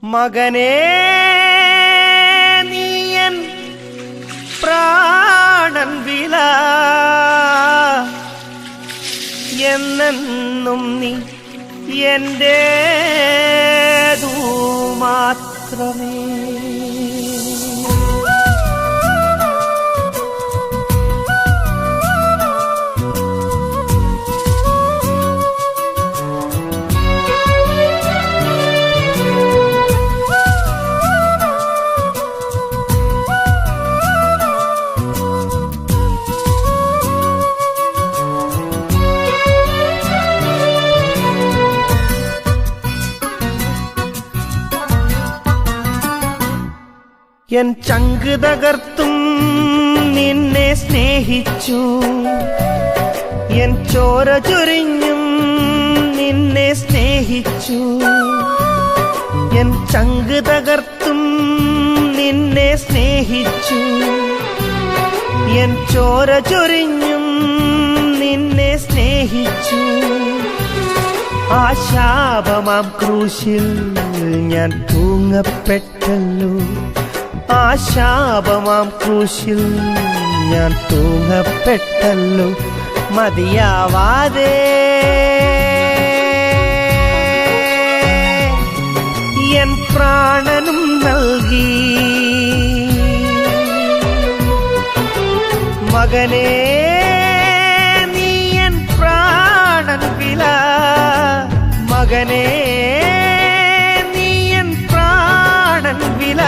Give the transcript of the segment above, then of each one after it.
മകനേ നീയൻ പ്രാണൻ വില എന്നെന്നും നീ എന്റേതു മാത്രമേ. എൻ ചങ്ക് തകർത്തും നിന്നെ സ്നേഹിച്ചു, എൻ ചോര ചൊരിഞ്ഞും നിന്നെ സ്നേഹിച്ചു. എൻ ചങ്ക് തകർത്തും നിന്നെ സ്നേഹിച്ചു, എൻ ചോര ചൊരിഞ്ഞും നിന്നെ സ്നേഹിച്ചു. ആ ശാപമാം ക്രൂശിൽ ഞാൻ തൂങ്ങപ്പെട്ടല്ലോ, ആ ശാപമാം ക്രൂശിൽ ഞാൻ തൂങ്ങപ്പെട്ടല്ലോ. മതിയാവാതെ എൻ പ്രാണനും നൽകി. മകനേ നീ എൻ പ്രാണൻ വില, മകനേ നീ എൻ പ്രാണൻ വില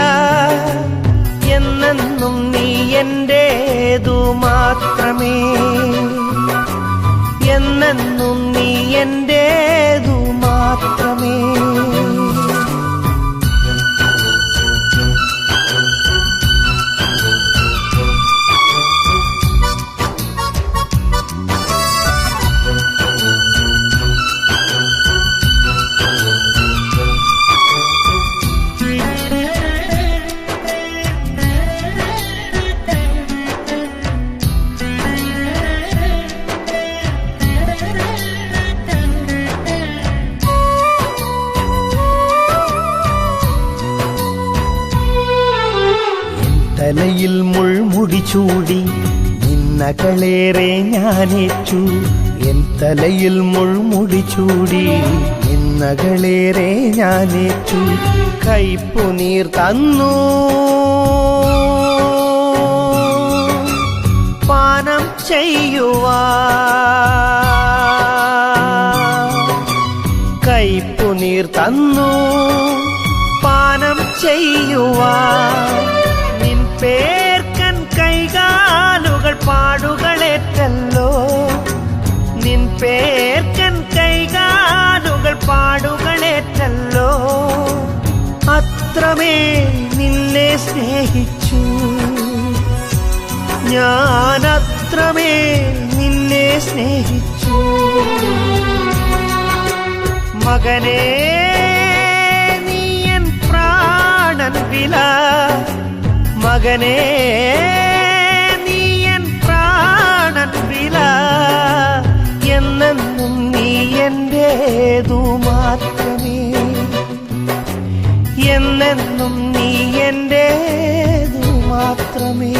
എന്നെന്നും നീ എന്റേതു മാത്രമേ, എന്നെന്നും നീ എന്റേതു മാത്രമേ. തലയിൽ മുൾമുടി ചൂടി നിന്നകളേറെ ഞാനേറ്റു, എൻ തലയിൽ മുൾമുടി ചൂടി നിന്നകളേറെ ഞാനേറ്റു. കൈപ്പുനീർ തന്നു പാനം ചെയ്യുവാൻ, കൈപ്പുനീർ തന്നു പാനം ചെയ്യുവാൻ. പേർക്കൻ കൈകാലുകൾ പാടുകളേറ്റല്ലോ, നിൻ പേർക്കൻ കൈകാലുകൾ പാടുകളേറ്റല്ലോ. അത്രമേ നിന്നെ സ്നേഹിച്ചു ഞാൻ, അത്രമേ നിന്നെ സ്നേഹിച്ചു. മകനേ നീ എൻ പ്രാണൻ വില, മകനേ നീ എൻ പ്രാണൻ വില എന്നെന്നും നീ എന്റേതു മാത്രമേ, എന്നെന്നും നീ എന്റേതു മാത്രമേ.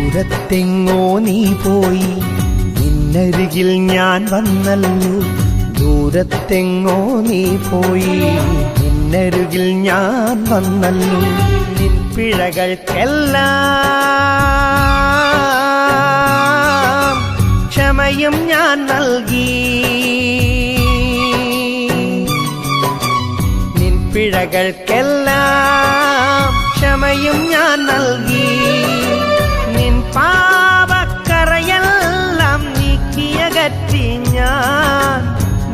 ദൂരത്തെങ്ങോ നീ പോയി നിന്നരികിൽ ഞാൻ വന്നല്ലോ, ദൂരത്തെങ്ങോ നീ പോയി നിന്നരികിൽ ഞാൻ വന്നല്ലോ. നിൻ പിഴകൾക്കെല്ലാം ക്ഷമയും ഞാൻ നൽകി, നിൻ പിഴകൾക്കെല്ലാം ക്ഷമയും ഞാൻ നൽകി. നിൻ പാപക്കറയെല്ലാം നീക്കിയകറ്റി ഞാൻ,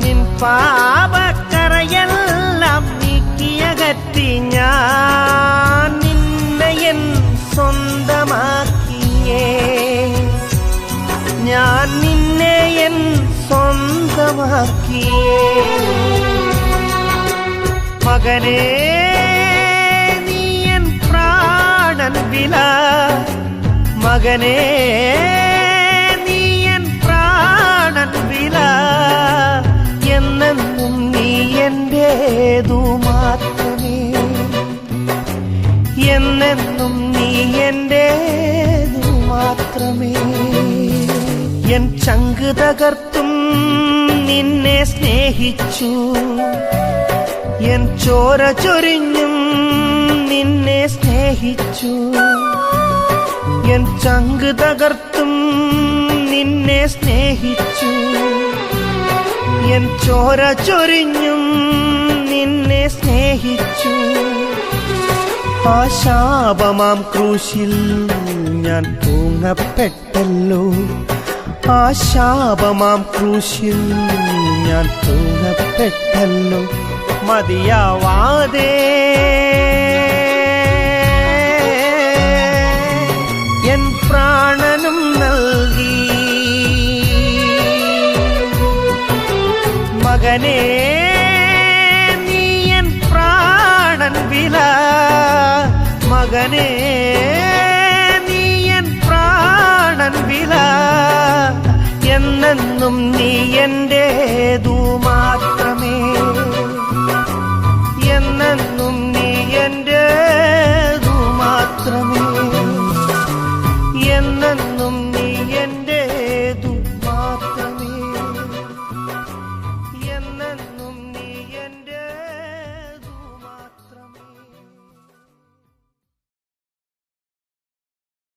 നിൻ പാപക്കറയെല്ലാം മകനേ നീ എൻ പ്രാണൻ വില, മകനേ നീ എൻ പ്രാണൻ വില, എന്നെന്നും നീ എന്റേതു മാത്രമേ, എന്നെന്നും നീ എന്റേതു മാത്രമേ. എൻ ചങ്ക് തകർത്തും നിന്നെ സ്നേഹിച്ചു, എൻ ചോര ചൊരിഞ്ഞും നിന്നെ സ്നേഹിച്ചു. എൻ ചങ്ക് തകർത്തും നിന്നെ സ്നേഹിച്ചു, എൻ ചോര ചൊരിഞ്ഞും നിന്നെ സ്നേഹിച്ചു. ആ ശാപമാം ക്രൂശിൽ ഞാൻ തൂങ്ങപ്പെട്ടല്ലോ, ആ ശാപമാം ക്രൂശിൽ ഞാൻ തൂങ്ങപ്പെട്ടല്ലോ. മതിയാവാതെ എൻ പ്രാണനും നൽകി, മകനേ നീ എൻ പ്രാണൻ വില, മകനേ നീ എൻ പ്രാണൻ വില, എന്നെന്നും നീ എൻ്റെ